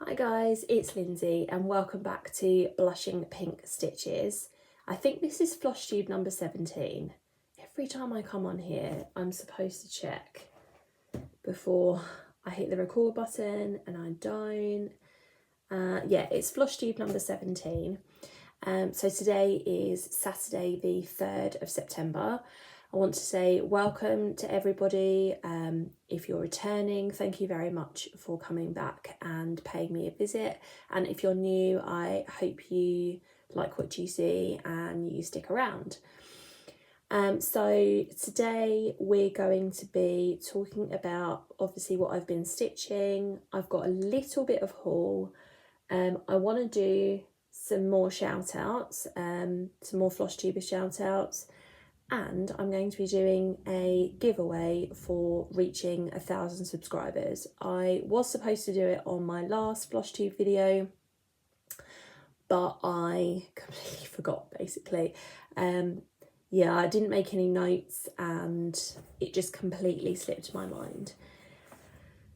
Hi guys, it's Lindsay and welcome back to Blushing Pink Stitches. I think this is Flosstube number 17. Every time I come on here, I'm supposed to check before I hit the record button and I don't. Yeah, it's Flosstube number 17. So today is Saturday the 3rd of September. I want to say welcome to everybody. If you're returning, thank you very much for coming back and paying me a visit. And if you're new, I hope you like what you see and you stick around. So today we're going to be talking about obviously what I've been stitching. I've got a little bit of haul. I want to do some more shout outs, some more Flosstubers shout outs. And I'm going to be doing a giveaway for reaching 1,000 subscribers. I was supposed to do it on my last Flosstube video, but I completely forgot basically. Yeah, I didn't make any notes and it just completely slipped my mind.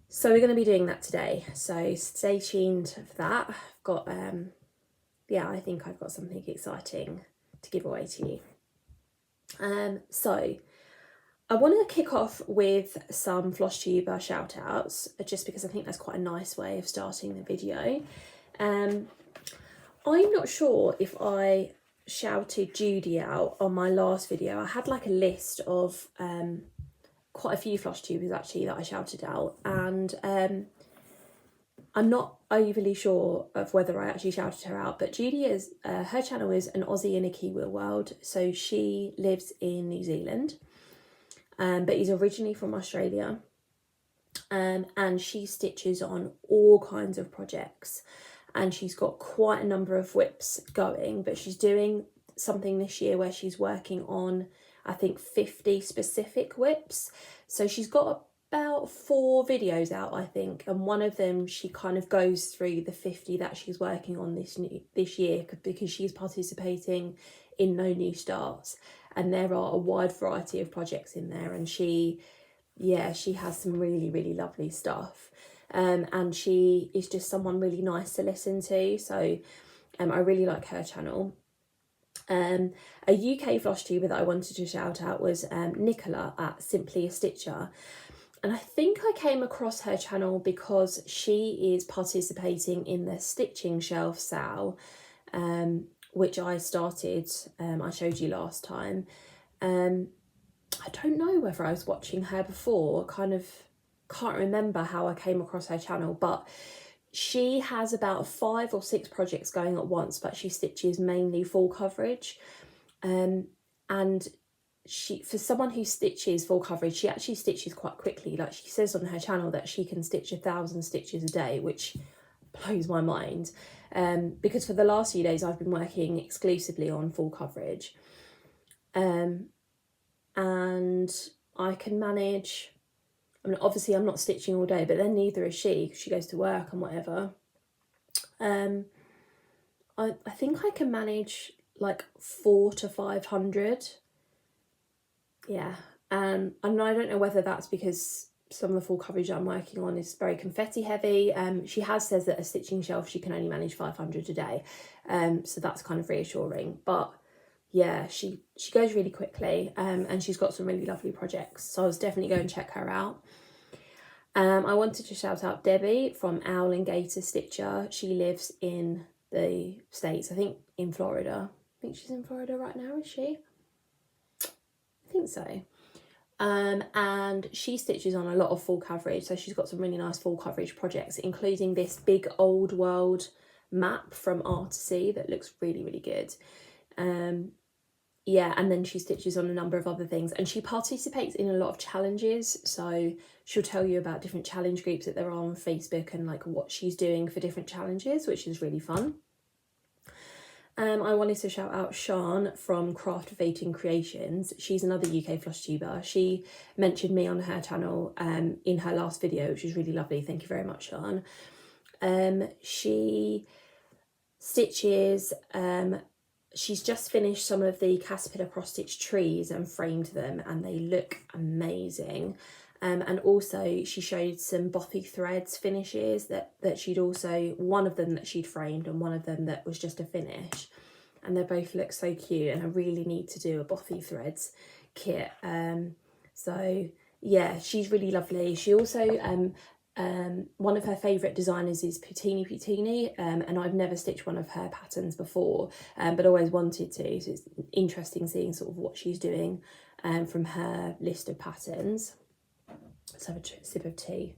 So we're going to be doing that today. So stay tuned for that. I've got, yeah, I think I've got something exciting to give away to you. So I want to kick off with some Flosstuber shout outs, just because I think that's quite a nice way of starting the video. I'm not sure if I shouted Judy out on my last video. I had like a list of quite a few Flosstubers actually that I shouted out, and I'm not overly sure of whether I actually shouted her out, but Judy is, her channel is An Aussie in a Kiwi World. So she lives in New Zealand, but is originally from Australia. And she stitches on all kinds of projects. And she's got quite a number of whips going, but she's doing something this year where she's working on, I think, 50 specific whips. So she's got about 4 videos out, I think, and one of them she kind of goes through the 50 that she's working on this year, because she's participating in No New Starts, and there are a wide variety of projects in there, and she has some really lovely stuff, and she is just someone really nice to listen to. So I really like her channel. A UK Flosstuber that I wanted to shout out was Nicola at Simply a Stitcher. And I think I came across her channel because she is participating in the Stitching Shelf sale, which I started, I showed you last time. I don't know whether I was watching her before, kind of can't remember how I came across her channel, but she has about 5 or 6 projects going at once, but she stitches mainly full coverage. And she, for someone who stitches full coverage, she actually stitches quite quickly. Like she says on her channel that she can stitch 1,000 stitches a day, which blows my mind, because for the last few days I've been working exclusively on full coverage, and I can manage. I mean, obviously I'm not stitching all day, but then neither is she, because she goes to work and whatever. I think I can manage like 400 to 500. Yeah, and I don't know whether that's because some of the full coverage I'm working on is very confetti heavy. She has says that a stitching shelf she can only manage 500 a day, so that's kind of reassuring. But yeah, she goes really quickly, and she's got some really lovely projects, so I was definitely going to check her out. I wanted to shout out Debbie from Owl and Gator Stitcher. She lives in the States, I think in Florida. I think she's in Florida right now, is she? I think so. And she stitches on a lot of full coverage, so she's got some really nice full coverage projects, including this big old world map from Artsy that looks really good. Yeah, and then she stitches on a number of other things, and she participates in a lot of challenges, so she'll tell you about different challenge groups that there are on Facebook and like what she's doing for different challenges, which is really fun. I wanted to shout out Sian from Craft of 18 Creations. She's another UK Flosstuber. She mentioned me on her channel in her last video, which is really lovely. Thank you very much, Sian. She stitches, she's just finished some of the Caterpillar cross stitch trees and framed them, and they look amazing. And also she showed some bothy threads finishes that she'd also, one of them that she'd framed and one of them that was just a finish, and they both look so cute, and I really need to do a bothy threads kit. So yeah, she's really lovely. She also one of her favourite designers is Putini, and I've never stitched one of her patterns before, but always wanted to, so it's interesting seeing sort of what she's doing from her list of patterns. Let's have a sip of tea.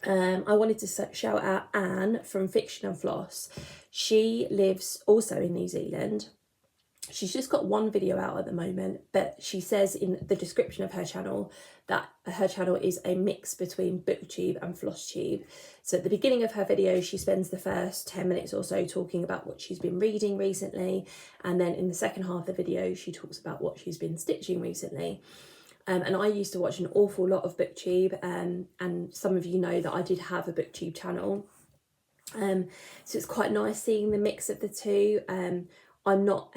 I wanted to shout out Anne from Fiction and Floss. She lives also in New Zealand. She's just got one video out at the moment, but she says in the description of her channel that her channel is a mix between booktube and Flosstube. So at the beginning of her video, she spends the first 10 minutes or so talking about what she's been reading recently, and then in the second half of the video, she talks about what she's been stitching recently. And I used to watch an awful lot of booktube, and some of you know that I did have a booktube channel. So it's quite nice seeing the mix of the two. I'm not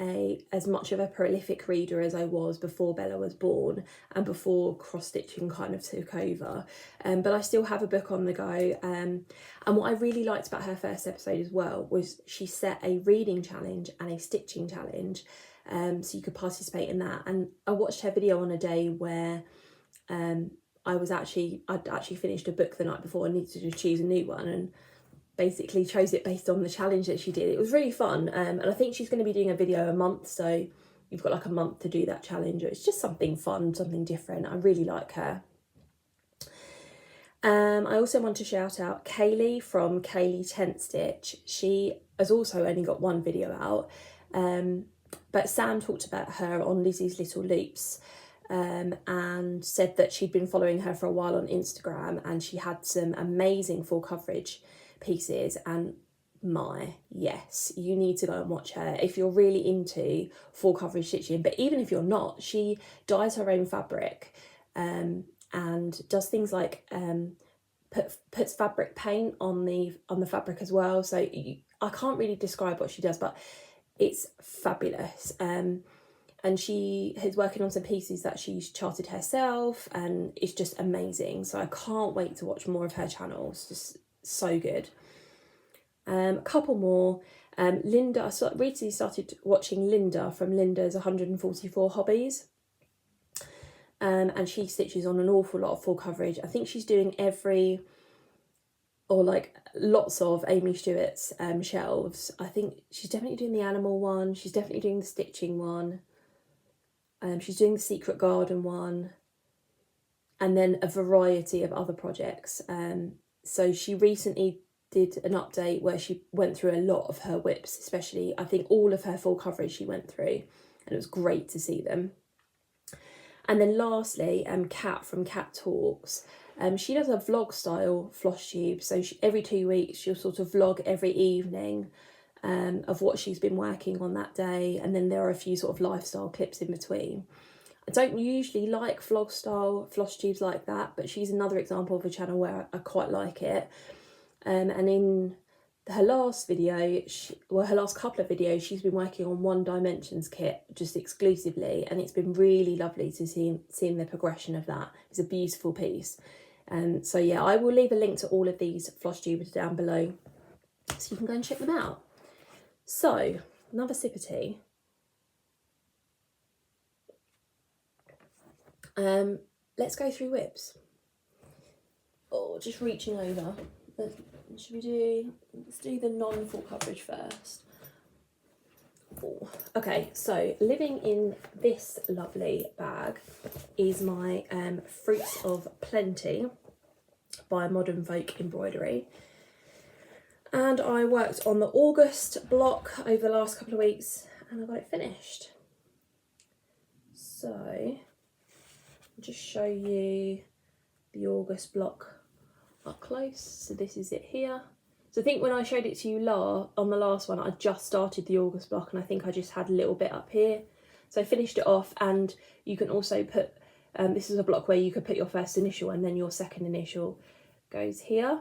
as much of a prolific reader as I was before Bella was born and before cross-stitching kind of took over, but I still have a book on the go. And what I really liked about her first episode as well was she set a reading challenge and a stitching challenge, so you could participate in that. And I watched her video on a day where I'd actually finished a book the night before and needed to choose a new one, and basically chose it based on the challenge that she did. It was really fun, and I think she's going to be doing a video a month, so you've got like a month to do that challenge. It's just something fun, something different. I really like her. I also want to shout out Kaylee from Kaylee Tent Stitch. She has also only got one video out, but Sam talked about her on Lizzie's Little Loops, and said that she'd been following her for a while on Instagram, and she had some amazing full coverage pieces, and yes, you need to go and watch her if you're really into full coverage stitching. But even if you're not, she dyes her own fabric, and does things like puts fabric paint on the fabric as well. So I can't really describe what she does, but it's fabulous. And she is working on some pieces that she's charted herself, and it's just amazing. So I can't wait to watch more of her channel. It's just so good. A couple more. Linda, I recently started watching Linda from Linda's 144 Hobbies. And she stitches on an awful lot of full coverage. I think she's doing lots of Amy Stewart's shelves. I think she's definitely doing the animal one. She's definitely doing the stitching one. She's doing the Secret Garden one. And then a variety of other projects. So she recently did an update where she went through a lot of her whips, especially I think all of her full coverage she went through, and it was great to see them. And then lastly, Kat from Kat Talks. She does a vlog style Flosstube, so every 2 weeks she'll sort of vlog every evening of what she's been working on that day, and then there are a few sort of lifestyle clips in between. I don't usually like vlog style Flosstubes like that, but she's another example of a channel where I quite like it. And in her last video, her last couple of videos, she's been working on One Dimensions kit just exclusively, and it's been really lovely to seeing the progression of that. It's a beautiful piece. So yeah, I will leave a link to all of these Flosstubers down below so you can go and check them out. So, another sip of tea. Let's go through whips. Oh, just reaching over. Let's do the non-full coverage first. Oh, okay, so living in this lovely bag is my Fruits of Plenty by Modern Folk Embroidery. And I worked on the August block over the last couple of weeks, and I got it finished. So, I'll just show you the August block up close. So this is it here. So I think when I showed it to you on the last one, I just started the August block, and I think I just had a little bit up here. So I finished it off, and you can also put, this is a block where you could put your first initial and then your second initial goes here.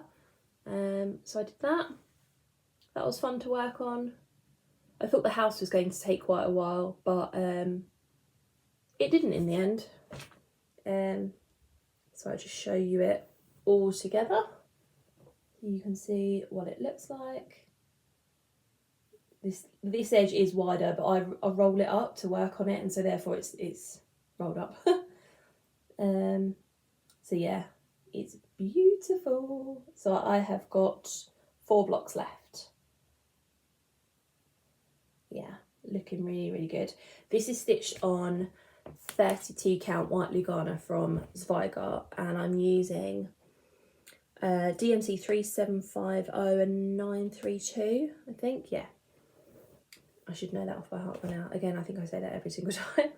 So I did that. That was fun to work on. I thought the house was going to take quite a while, but it didn't in the end. So I'll just show you it all together. You can see what it looks like. This edge is wider, but I roll it up to work on it, and so therefore it's rolled up. So yeah, it's beautiful. So I have got 4 blocks left. Yeah, looking really, really good. This is stitched on 32 count white Lugana from Zweigart, and I'm using DMC 3750 and 932, I think. Yeah, I should know that off by heart by now. Again, I think I say that every single time.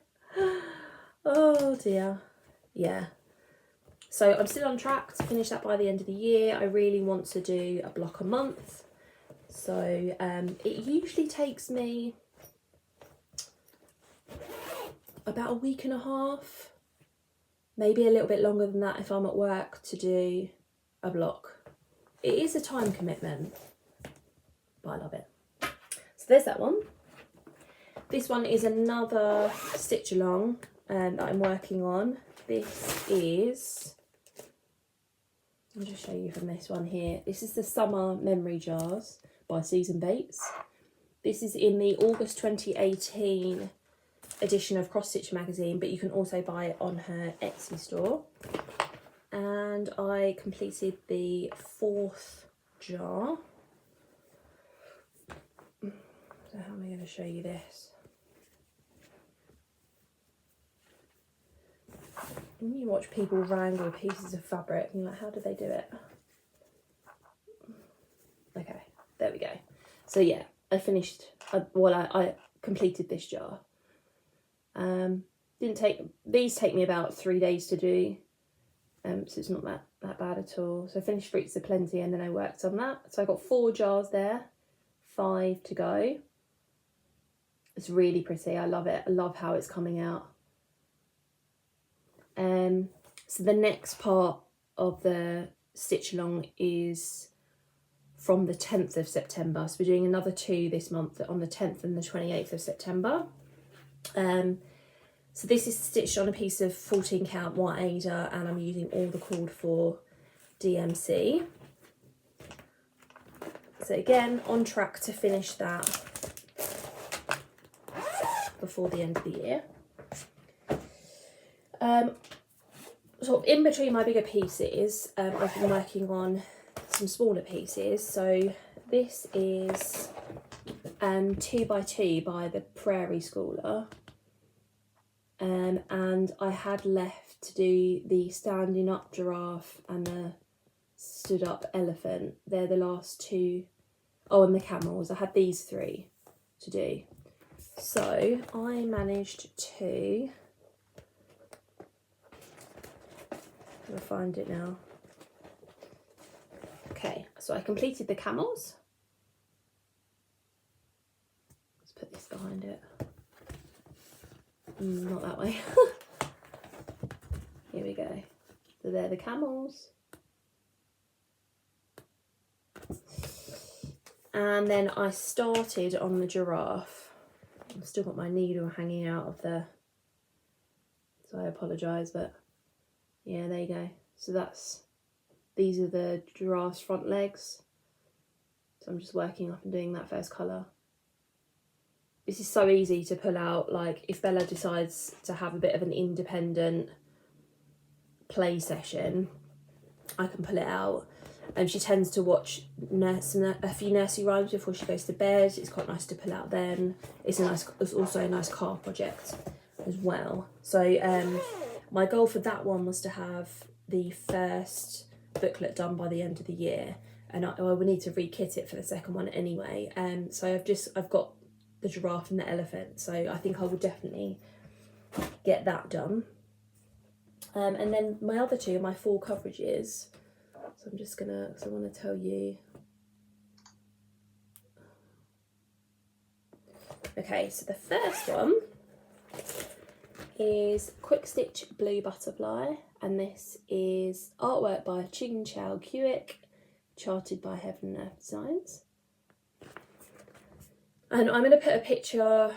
Oh dear. Yeah, so I'm still on track to finish that by the end of the year. I really want to do a block a month, so it usually takes me about a week and a half, maybe a little bit longer than that if I'm at work, to do a block. It is a time commitment, but I love it. So there's that one. This one is another stitch along that I'm working on. This is, I'll just show you from this one here. This is the Summer Memory Jars by Susan Bates. This is in the August 2018 edition of Cross Stitch magazine, but you can also buy it on her Etsy store. And I completed the 4th jar. So how am I going to show you this? When you watch people wrangle pieces of fabric, and you're like, how do they do it? Okay, there we go. So yeah, I finished, I completed this jar. These take me about 3 days to do, so it's not that bad at all. So I finished Fruits of Plenty, and then I worked on that. So I got 4 jars there, 5 to go. It's really pretty. I love it. I love how it's coming out. So the next part of the stitch along is from the 10th of September. So we're doing another 2 this month on the 10th and the 28th of September. So this is stitched on a piece of 14 count white Aida, and I'm using all the called for DMC. So again, on track to finish that before the end of the year. Sort of in between my bigger pieces, I've been working on some smaller pieces. So this is 2x2 by the Prairie Schooler. And I had left to do the standing up giraffe and the stood up elephant. They're the last 2. Oh, and the camels. I had these 3 to do. So I managed to, I'll find it now. Okay, so I completed the camels. Let's put this behind it. Not that way. Here we go. So they're the camels. And then I started on the giraffe. I've still got my needle hanging out of the, so I apologise, but yeah, there you go. So these are the giraffe's front legs. So I'm just working up and doing that first colour. This is so easy to pull out. Like if Bella decides to have a bit of an independent play session, I can pull it out. And she tends to watch a few nursery rhymes before she goes to bed. It's quite nice to pull out then. It's also a nice car project as well. So my goal for that one was to have the first booklet done by the end of the year, and I would need to re-kit it for the second one anyway. So I've got the giraffe and the elephant, so I think I will definitely get that done. And then my other 2 are my full coverages. So I'm just gonna, because I want to tell you. Okay, so the first one is Quick Stitch Blue Butterfly, and this is artwork by Ching Chow Kewick, charted by Heaven and Earth Designs. And I'm going to put a picture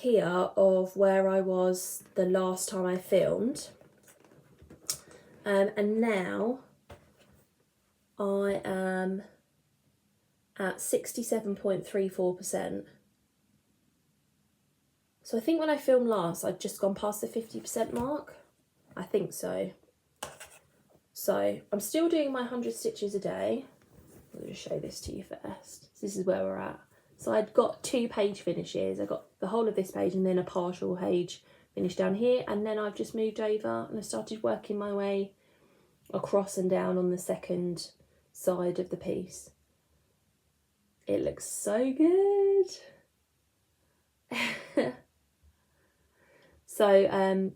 here of where I was the last time I filmed. And now I am at 67.34%. So I think when I filmed last, I'd just gone past the 50% mark. I think so. So I'm still doing my 100 stitches a day. I'll just show this to you first. So this is where we're at. So I'd got 2 page finishes. I got the whole of this page and then a partial page finish down here. And then I've just moved over and I started working my way across and down on the second side of the piece. It looks so good. So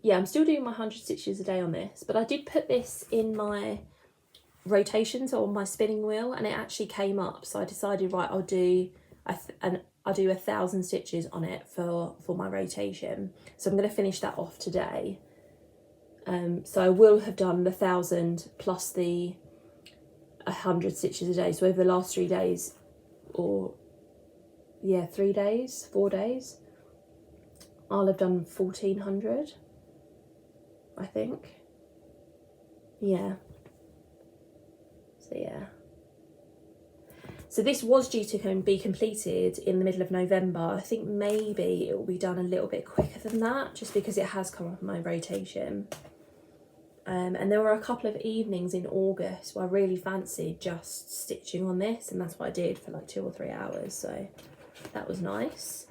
yeah, I'm still doing my 100 stitches a day on this, but I did put this in my rotation, so on my spinning wheel, and it actually came up. So I decided, right, I'll do 1,000 stitches on it for my rotation. So I'm going to finish that off today. So I will have done the 1,000 plus the 100 stitches a day. So over the last 3 days, or yeah, 4 days, I'll have done 1,400, I think. Yeah. So yeah. So this was due to be completed in the middle of November. I think maybe it will be done a little bit quicker than that, just because it has come off my rotation. And there were a couple of evenings in August where I really fancied just stitching on this, and that's what I did for like 2 or 3 hours. So that was nice.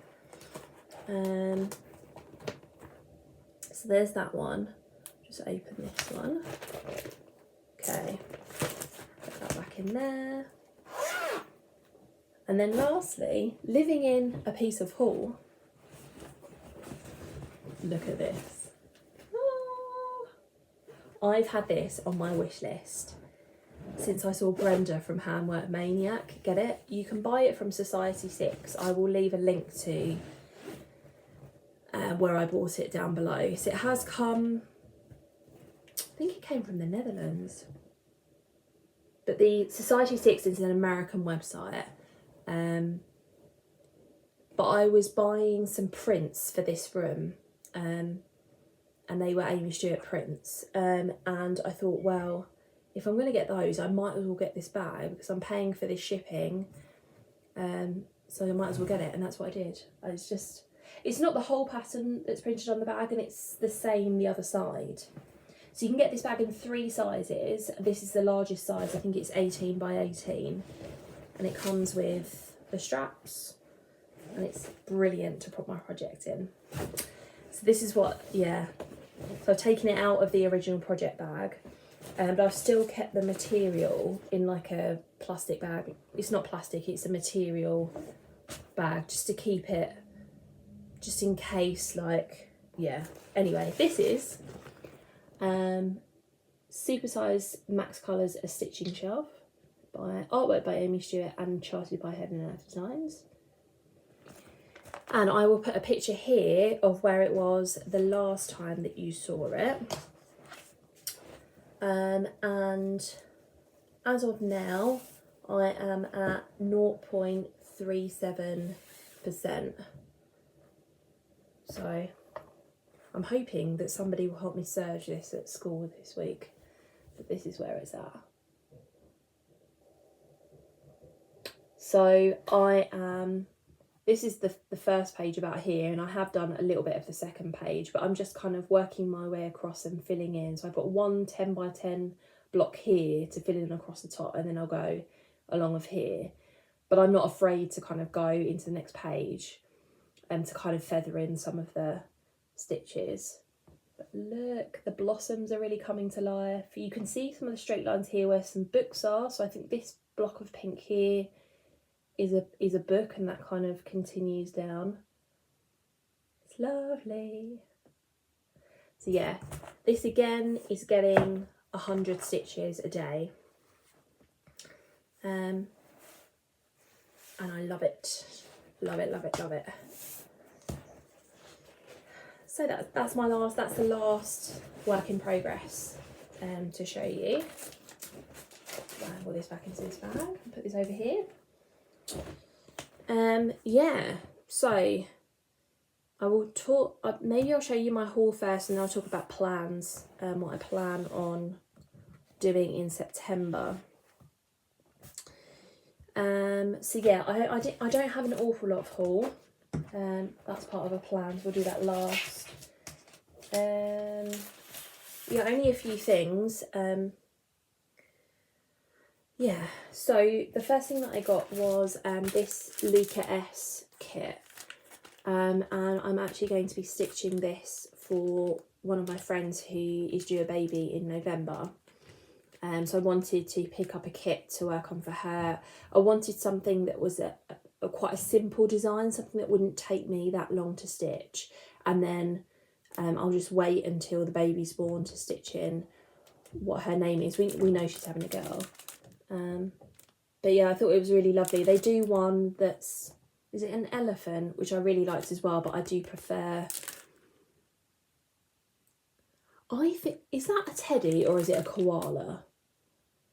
So there's that one. Just open this one. Okay, put that back in there. And then lastly, living in a piece of haul. Look at this. Oh, I've had this on my wish list since I saw Brenda from Handwork Maniac get it. You can buy it from Society 6. I will leave a link to where I bought it down below. So it has come, I think it came from the Netherlands. But the Society 6 is an American website. But I was buying some prints for this room, and they were Amy Stewart prints. And I thought, well, if I'm going to get those, I might as well get this bag because I'm paying for this shipping. So I might as well get it, and that's what I did. It's not the whole pattern that's printed on the bag, and it's the same the other side. So you can get this bag in 3 sizes. This is the largest size. I think it's 18 by 18. And it comes with the straps. And it's brilliant to put my project in. So this is what, yeah. So I've taken it out of the original project bag. But I've still kept the material in like a plastic bag. It's not plastic, it's a material bag, just to keep it, just in case, like, yeah. Anyway, this is Supersize Max Colours A Stitching Shelf by artwork by Amy Stewart and charted by Head and Earth Designs. And I will put a picture here of where it was the last time that you saw it. And as of now, I am at 0.37%. So I'm hoping that somebody will help me serge this at school this week. But this is where it's at. So this is the first page about here, and I have done a little bit of the second page, but I'm just kind of working my way across and filling in. So I've got one 10 by 10 block here to fill in across the top, and then I'll go along of here. But I'm not afraid to kind of go into the next page and to kind of feather in some of the stitches. But look, the blossoms are really coming to life. You can see some of the straight lines here where some books are. So I think this block of pink here is a book, and that kind of continues down. It's lovely. So yeah, this again is getting 100 stitches a day. And I love it. Love it, love it, love it. So that's the last work in progress to show you. I'll put this back into this bag and put this over here. Yeah, so I will talk, maybe I'll show you my haul first and then I'll talk about plans, what I plan on doing in September. So yeah, I don't have an awful lot of haul. That's part of a plan, so we'll do that last. Yeah, only a few things. Yeah, so the first thing that I got was this Luca S kit. And I'm actually going to be stitching this for one of my friends who is due a baby in November. So I wanted to pick up a kit to work on for her. I wanted something that was quite a simple design, something that wouldn't take me that long to stitch. And then I'll just wait until the baby's born to stitch in what her name is. We know she's having a girl. But yeah, I thought it was really lovely. They do one that's, is it an elephant, which I really liked as well, but I do prefer, I think, is that a teddy or is it a koala?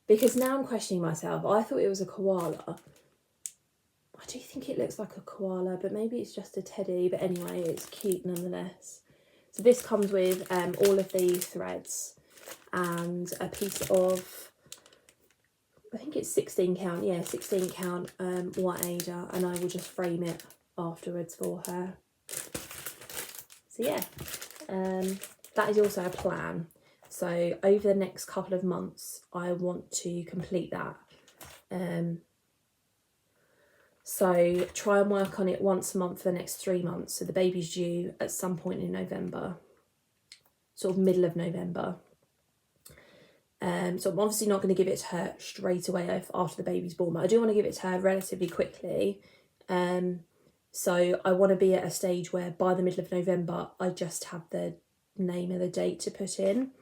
Because now I'm questioning myself. I thought it was a koala. I do think it looks like a koala, but maybe it's just a teddy. But anyway, it's cute nonetheless. So this comes with all of these threads and a piece of, I think it's 16 count, yeah, 16 count white Ada, and I will just frame it afterwards for her. So yeah, that is also a plan. So over the next couple of months, I want to complete that. So try and work on it once a month for the next 3 months. So the baby's due at some point in November, sort of middle of November. So I'm obviously not going to give it to her straight away after the baby's born, but I do want to give it to her relatively quickly. So I want to be at a stage where by the middle of November, I just have the name and the date to put in.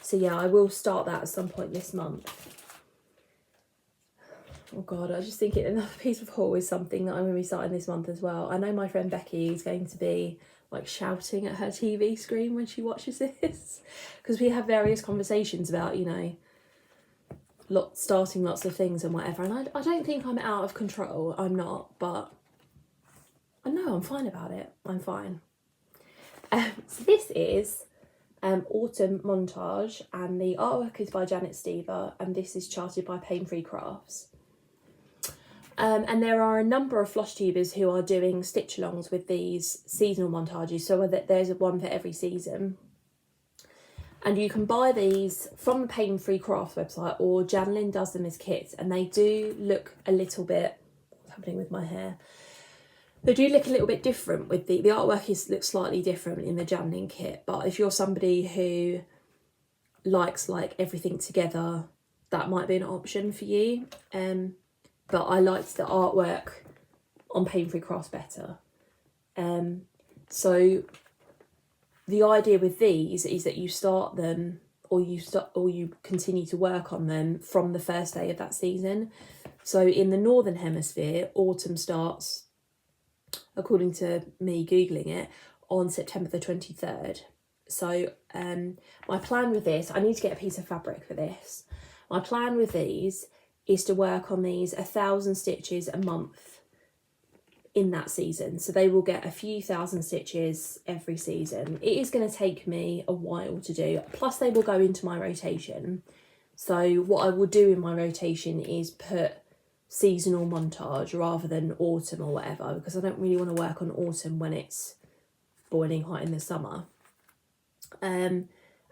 So yeah, I will start that at some point this month. Oh God, I just think another piece of haul is something that I'm going to be starting this month as well. I know my friend Becky is going to be like shouting at her TV screen when she watches this, because we have various conversations about, you know, starting lots of things and whatever, and I don't think I'm out of control. I'm not, but I know I'm fine about it. I'm fine. So this is Autumn Montage, and the artwork is by Janet Stever, and this is charted by Pain Free Crafts. And there are a number of Flosstubers who are doing stitch-alongs with these seasonal montages, so that there's one for every season. And you can buy these from the Pain Free Crafts website, or Janlyn does them as kits, and they do look a little bit, what's happening with my hair? They do look a little bit different with the artwork looks slightly different in the Janlyn kit, but if you're somebody who likes like everything together, that might be an option for you. But I liked the artwork on Pain Free Crafts better. So the idea with these is that you start them, or you continue to work on them from the first day of that season. So in the Northern Hemisphere, autumn starts, according to me Googling it, on September the 23rd. So my plan with this, I need to get a piece of fabric for this. My plan with these is to work on these 1,000 stitches a month in that season. So they will get a few thousand stitches every season. It is going to take me a while to do, plus they will go into my rotation. So what I will do in my rotation is put seasonal montage rather than autumn or whatever, because I don't really want to work on autumn when it's boiling hot in the summer.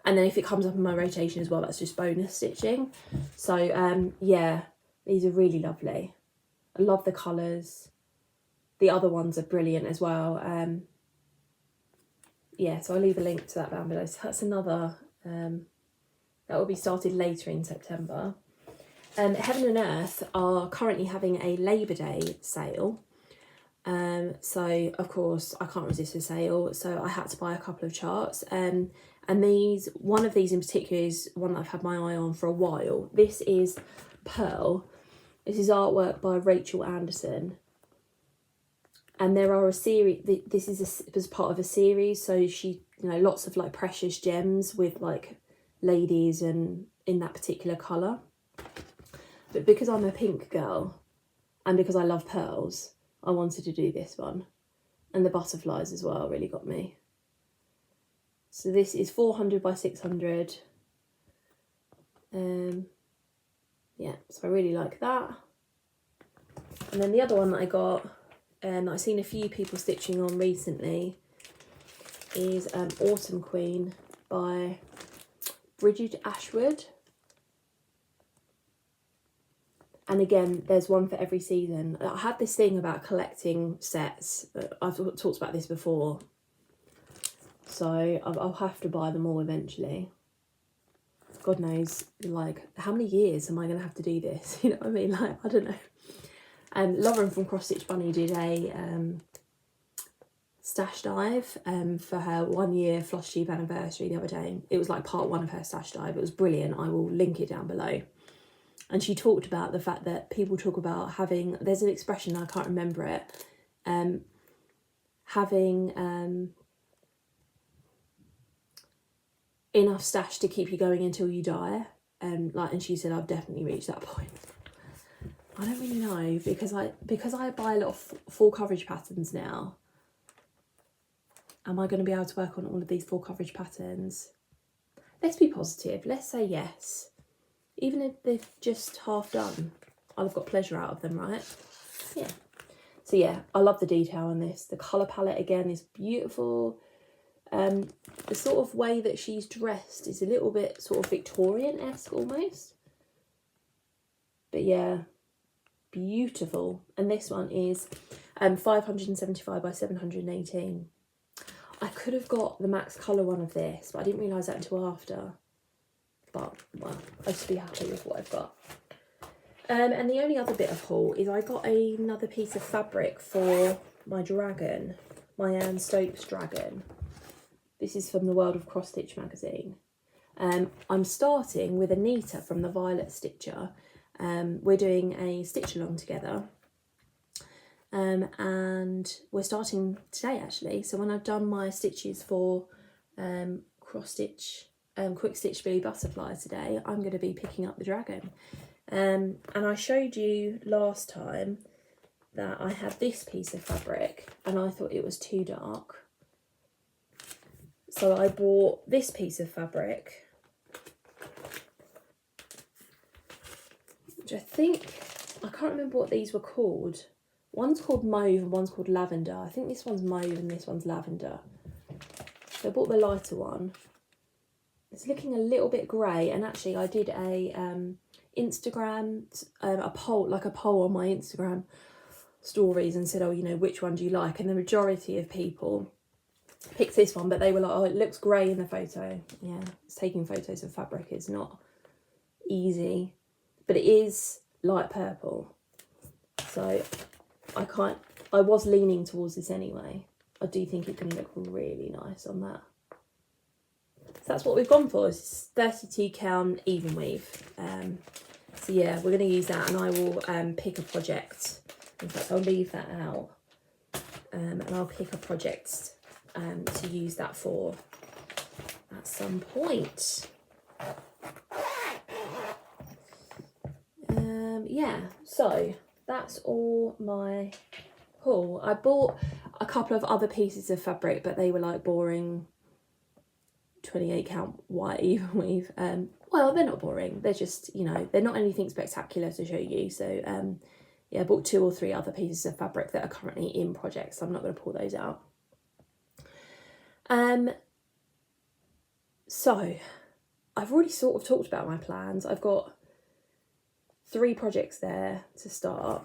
And then if it comes up in my rotation as well, that's just bonus stitching. So yeah, these are really lovely. I love the colours. The other ones are brilliant as well. Yeah, so I'll leave a link to that down below. So that's another, that will be started later in September. Heaven and Earth are currently having a Labour Day sale. So of course I can't resist a sale, so I had to buy a couple of charts. And one of these in particular is one that I've had my eye on for a while. This is Pearl. This is artwork by Rachel Anderson. And there are a series, this is part of a series, so she, you know, lots of like precious gems with like ladies and in that particular colour. But because I'm a pink girl and because I love pearls, I wanted to do this one. And the butterflies as well really got me. So this is 400 by 600. Yeah, so I really like that. And then the other one that I got, and I've seen a few people stitching on recently, is Autumn Queen by Bridget Ashwood. And again, there's one for every season. I had this thing about collecting sets. I've talked about this before. So I'll have to buy them all eventually. God knows, like, how many years am I going to have to do this? You know what I mean? Like, I don't know. Lauren from Cross Stitch Bunny did a stash dive for her 1 year Flosstube anniversary the other day. It was like part 1 of her stash dive. It was brilliant. I will link it down below. And she talked about the fact that people talk about having, there's an expression, I can't remember it, having enough stash to keep you going until you die. And she said, I've definitely reached that point. I don't really know, because I buy a lot of full coverage patterns now. Am I going to be able to work on all of these full coverage patterns? Let's be positive. Let's say yes. Even if they're just half done, I've got pleasure out of them, right? Yeah. So yeah, I love the detail on this. The colour palette again is beautiful. The sort of way that she's dressed is a little bit sort of Victorian-esque almost. But yeah, beautiful. And this one is 575 by 718. I could have got the max colour one of this, but I didn't realise that until after. But, well, I'll just be happy with what I've got. And the only other bit of haul is I got another piece of fabric for my dragon, my Anne Stokes dragon. This is from the World of Cross Stitch magazine. I'm starting with Anita from the Violet Stitcher. We're doing a stitch along together. And we're starting today actually. So when I've done my stitches for cross stitch, quick stitch Billy Butterfly today, I'm going to be picking up the dragon. And I showed you last time that I had this piece of fabric and I thought it was too dark. So I bought this piece of fabric, which I can't remember what these were called. One's called mauve and one's called lavender. I think this one's mauve and this one's lavender. So I bought the lighter one. It's looking a little bit grey, and actually I did a Instagram, a poll on my Instagram stories and said, oh, you know, which one do you like? And the majority of people picked this one, but they were like, oh, it looks grey in the photo. Yeah, it's taking photos of fabric is not easy, but it is light purple. So I was leaning towards this anyway. I do think it can look really nice on that. So that's what we've gone for. It's 32 count even weave. So yeah, we're going to use that, and I will pick a project. In fact, I'll leave that out, and I'll pick a project to use that for at some point. Yeah, so that's all my haul. I bought a couple of other pieces of fabric, but they were like boring 28 count white even weave. Well, they're not boring, they're just, you know, they're not anything spectacular to show you. So yeah, I bought 2 or 3 other pieces of fabric that are currently in projects, so I'm not going to pull those out. So I've already sort of talked about my plans. I've got 3 projects there to start.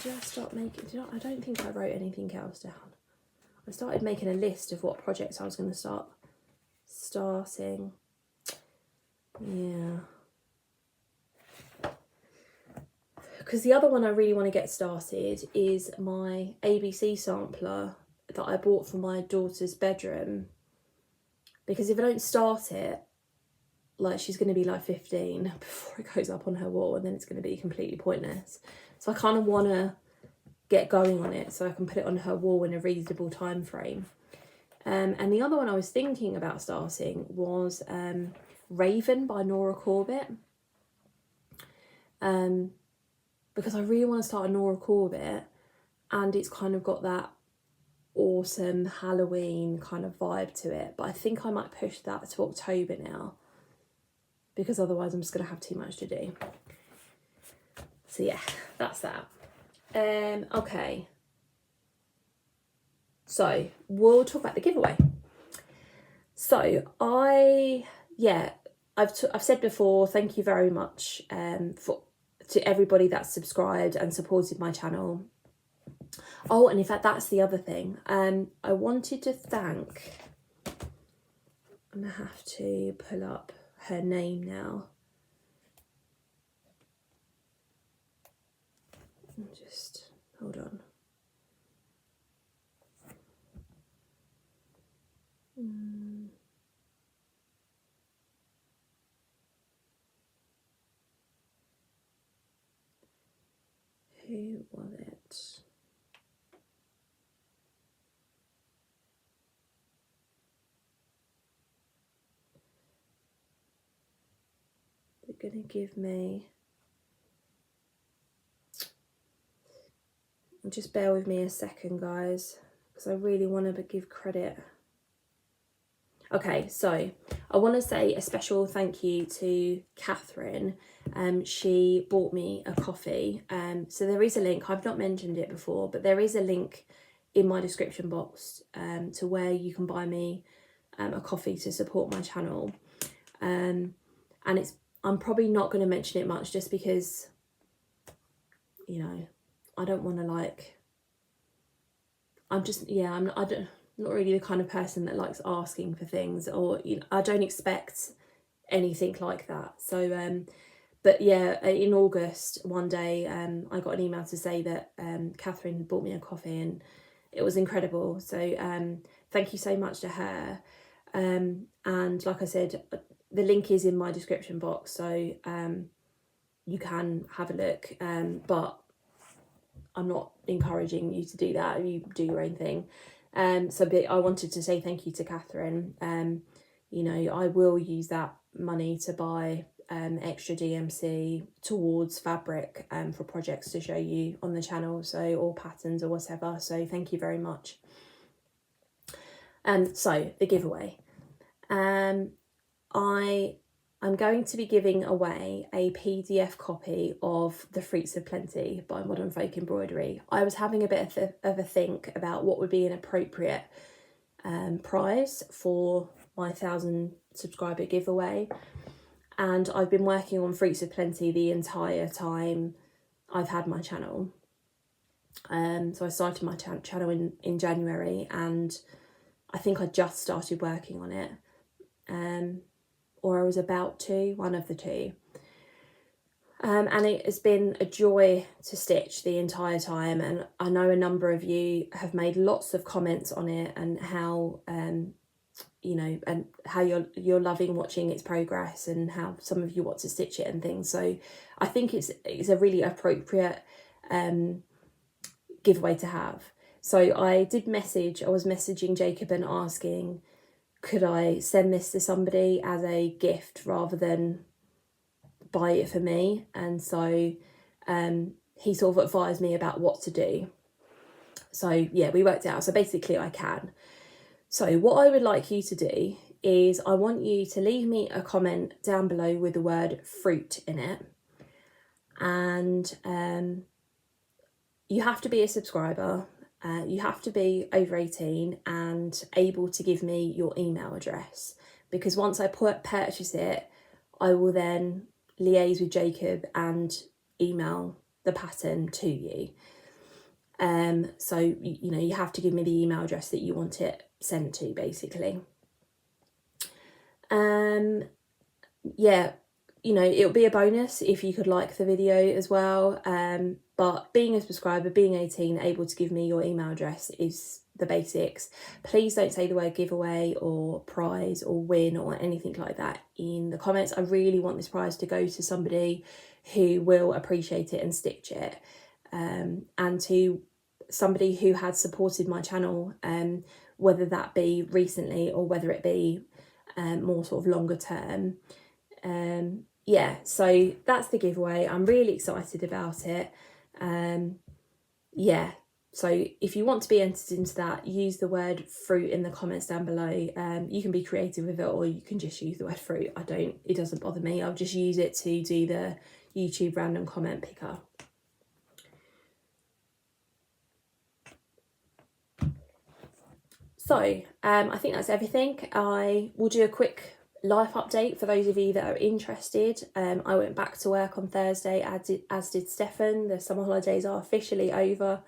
Did I start making, I don't think I wrote anything else down. I started making a list of what projects I was going to start starting. Yeah. Because the other one I really want to get started is my ABC sampler that I bought for my daughter's bedroom. Because if I don't start it, like, she's going to be like 15 before it goes up on her wall, and then it's going to be completely pointless. So I kind of want to get going on it so I can put it on her wall in a reasonable time frame. And the other one I was thinking about starting was Raven by Nora Corbett. Because I really want to start a Nora Corbett, and it's kind of got that autumn Halloween kind of vibe to it, but I think I might push that to October now, because otherwise I'm just going to have too much to do. So yeah, that's that. Okay, so we'll talk about the giveaway. So I've said before, thank you very much to everybody that's subscribed and supported my channel. Oh, and in fact, that's the other thing. I wanted to thank, I'm gonna have to pull up her name now. Just hold on. Who was it? They're gonna give me, just bear with me a second, guys, because I really want to give credit. Okay, so I want to say a special thank you to Catherine. She bought me a coffee. So there is a link, I've not mentioned it before, but there is a link in my description box to where you can buy me a coffee to support my channel. And I'm probably not going to mention it much, just because, you know, I don't want to, like, I'm not really the kind of person that likes asking for things, or, you know, I don't expect anything like that. So but yeah, in August one day I got an email to say that Catherine had bought me a coffee, and it was incredible. So thank you so much to her. And like I said, the link is in my description box, so you can have a look, but I'm not encouraging you to do that. You do your own thing. So I wanted to say thank you to Catherine. You know, I will use that money to buy extra DMC towards fabric for projects to show you on the channel, so, or patterns or whatever. So thank you very much. So the giveaway. I'm going to be giving away a PDF copy of The Fruits of Plenty by Modern Folk Embroidery. I was having a bit of a think about what would be an appropriate prize for my 1,000 subscriber giveaway, and I've been working on Fruits of Plenty the entire time I've had my channel. So I started my channel in January, and I think I just started working on it. Or I was about to, one of the two. And it has been a joy to stitch the entire time, and I know a number of you have made lots of comments on it, and how you know, and how you're loving watching its progress, and how some of you want to stitch it and things. So I think it's a really appropriate giveaway to have. So I was messaging Jacob and asking, could I send this to somebody as a gift rather than buy it for me? And so he sort of advised me about what to do. So yeah, we worked it out. So basically I can. So what I would like you to do is, I want you to leave me a comment down below with the word fruit in it. And you have to be a subscriber. You have to be over 18 and able to give me your email address, because once I purchase it, I will then liaise with Jacob and email the pattern to you. So, you know, you have to give me the email address that you want it sent to, basically. Yeah, you know, it'll be a bonus if you could like the video as well. But being a subscriber, being 18, able to give me your email address is the basics. Please don't say the word giveaway or prize or win or anything like that in the comments. I really want this prize to go to somebody who will appreciate it and stitch it, and to somebody who has supported my channel, whether that be recently or whether it be more sort of longer term. Yeah, so that's the giveaway. I'm really excited about it. Yeah, So if you want to be entered into that, use the word fruit in the comments down below. You can be creative with it, or you can just use the word fruit. It doesn't bother me. I'll just use it to do the YouTube random comment picker. So I think that's everything. I will do a quick life update for those of you that are interested. I went back to work on Thursday, as did Stefan. The summer holidays are officially over.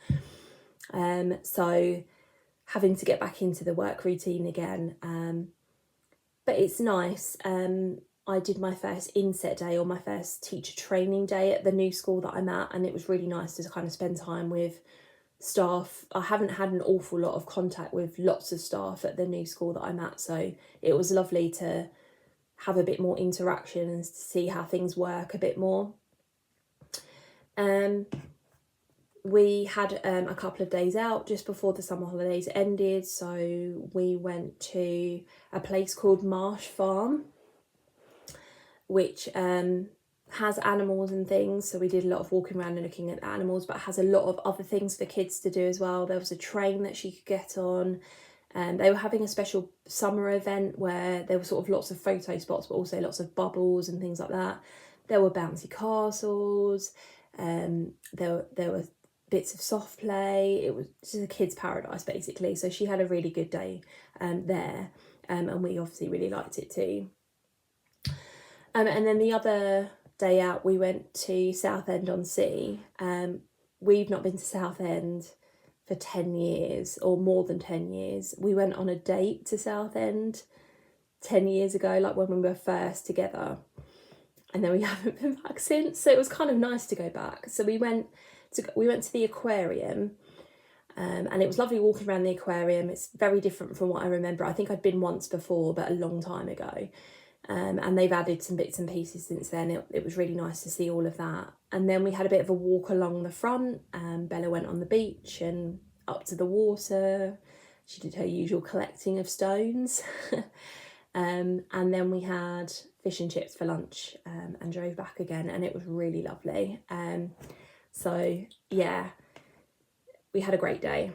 So having to get back into the work routine again. But it's nice. I did my first inset day, or my first teacher training day at the new school that I'm at, and it was really nice to kind of spend time with staff. I haven't had an awful lot of contact with lots of staff at the new school that I'm at, so it was lovely to have a bit more interaction and to see how things work a bit more. We had a couple of days out just before the summer holidays ended, so we went to a place called Marsh Farm, which has animals and things, so we did a lot of walking around and looking at the animals, but has a lot of other things for kids to do as well. There was a train that she could get on, and they were having a special summer event where there were sort of lots of photo spots, but also lots of bubbles and things like that. There were bouncy castles, there were bits of soft play. It was just a kid's paradise basically, so she had a really good day there, and we obviously really liked it too. And then the other day out, we went to Southend-on-Sea. We've not been to Southend for 10 years, or more than 10 years. We went on a date to Southend 10 years ago, like when we were first together, and then we haven't been back since, so it was kind of nice to go back. So we went to the aquarium, and it was lovely walking around the aquarium. It's very different from what I remember. I think I'd been once before, but a long time ago. And they've added some bits and pieces since then. It was really nice to see all of that. And then we had a bit of a walk along the front. Bella went on the beach and up to the water. She did her usual collecting of stones. And then we had fish and chips for lunch, and drove back again, and it was really lovely. So yeah, we had a great day.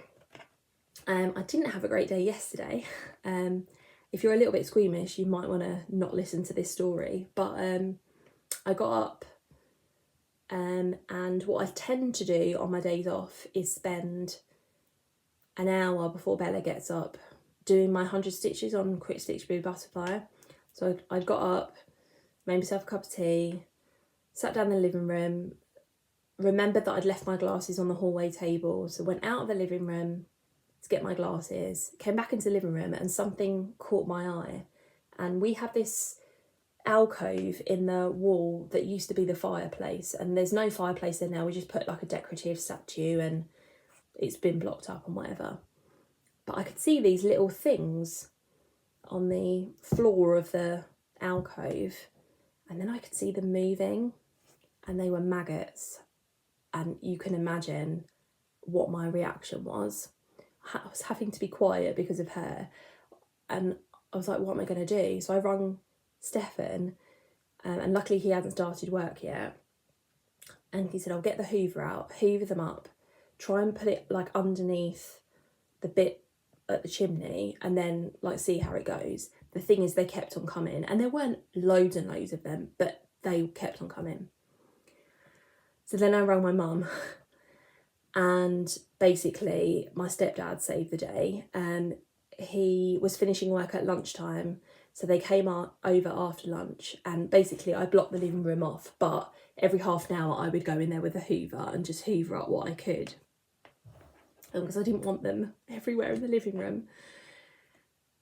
I didn't have a great day yesterday. If you're a little bit squeamish, you might want to not listen to this story. But I got up, and what I tend to do on my days off is spend an hour before Bella gets up doing my 100 stitches on Quick Stitch Blue Butterfly. So I got up, made myself a cup of tea, sat down in the living room, remembered that I'd left my glasses on the hallway table, so went out of the living room to get my glasses, came back into the living room, and something caught my eye. And we have this alcove in the wall that used to be the fireplace, and there's no fireplace there now. We just put like a decorative statue, and it's been blocked up and whatever. But I could see these little things on the floor of the alcove, and then I could see them moving, and they were maggots. And you can imagine what my reaction was. I was having to be quiet because of her, and I was like, what am I going to do? So I rung Stefan, and luckily he hadn't started work yet, and he said, I'll get the hoover out, hoover them up, try and put it like underneath the bit at the chimney, and then like see how it goes. The thing is, they kept on coming, and there weren't loads and loads of them, but they kept on coming. So then I rang my mum, and basically my stepdad saved the day. He was finishing work at lunchtime, so they came over after lunch, and basically I blocked the living room off, but every half an hour I would go in there with a hoover and just hoover up what I could, because I didn't want them everywhere in the living room.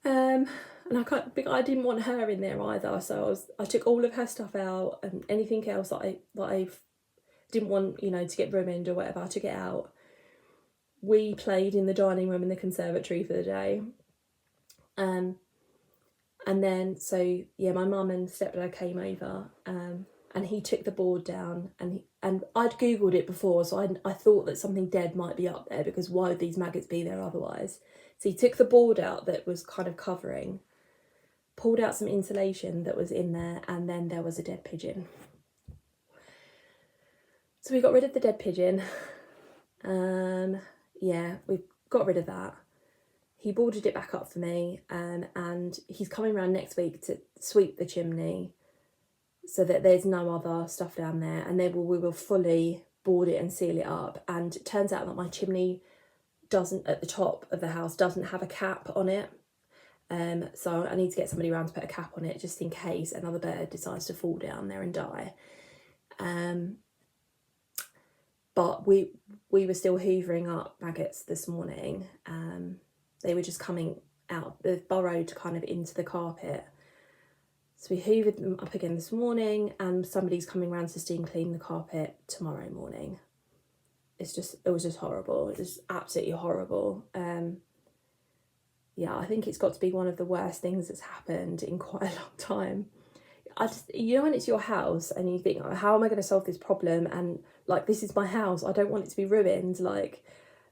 And I didn't want her in there either, so I took all of her stuff out, and anything else that I didn't want, you know, to get ruined or whatever, I took it out. We played in the dining room in the conservatory for the day. And then, so yeah, my mum and stepdad came over, and he took the board down, and I'd googled it before, so I thought that something dead might be up there, because why would these maggots be there otherwise? So he took the board out that was kind of covering, pulled out some insulation that was in there, and then there was a dead pigeon. So we got rid of the dead pigeon. yeah, we've got rid of that. He boarded it back up for me, and he's coming around next week to sweep the chimney so that there's no other stuff down there, and then we will fully board it and seal it up. And it turns out that my chimney doesn't, at the top of the house, doesn't have a cap on it. So I need to get somebody around to put a cap on it just in case another bird decides to fall down there and die. But we were still hoovering up maggots this morning. They were just coming out, they've burrowed kind of into the carpet. So we hoovered them up again this morning, and somebody's coming around to steam clean the carpet tomorrow morning. It was just horrible. It was absolutely horrible. Yeah, I think it's got to be one of the worst things that's happened in quite a long time. You know, when it's your house and you think, oh, how am I going to solve this problem? And like, this is my house. I don't want it to be ruined. Like,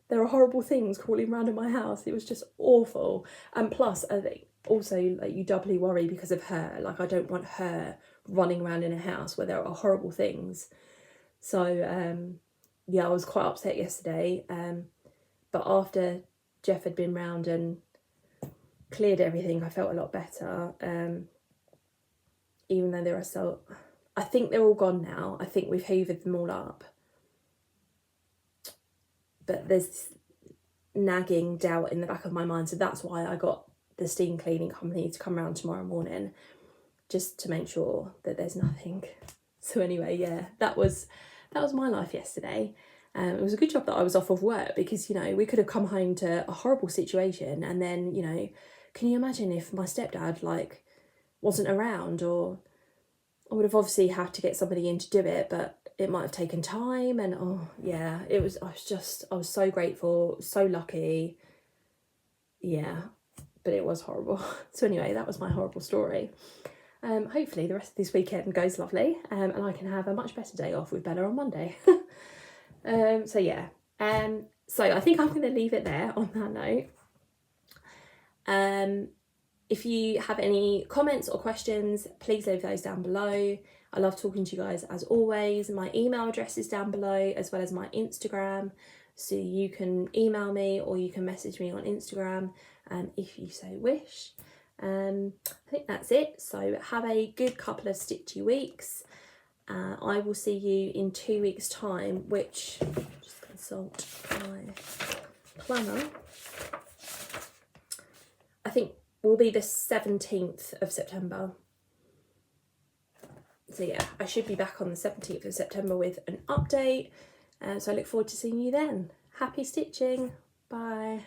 there are horrible things crawling around in my house. It was just awful. And plus, I think also, like, you doubly worry because of her. Like, I don't want her running around in a house where there are horrible things. So, yeah, I was quite upset yesterday. But after Jeff had been round and cleared everything, I felt a lot better. Even though there are so, I think they're all gone now. I think we've hoovered them all up. But there's this nagging doubt in the back of my mind, so that's why I got the steam cleaning company to come around tomorrow morning, just to make sure that there's nothing. So anyway, yeah, that was my life yesterday. It was a good job that I was off of work, because, you know, we could have come home to a horrible situation, and then, you know, can you imagine if my stepdad, like, wasn't around? Or I would have obviously had to get somebody in to do it, but it might have taken time. And oh yeah, I was so grateful, so lucky. Yeah, but it was horrible. So anyway, that was my horrible story. Hopefully the rest of this weekend goes lovely, and I can have a much better day off with Bella on Monday. So yeah, so I think I'm going to leave it there on that note. If you have any comments or questions, please leave those down below. I love talking to you guys as always. My email address is down below, as well as my Instagram. So you can email me or you can message me on Instagram if you so wish. I think that's it. So have a good couple of stitchy weeks. I will see you in 2 weeks' time, which, just consult my planner, I think will be the 17th of September. So yeah, I should be back on the 17th of September with an update. So I look forward to seeing you then. Happy stitching. Bye.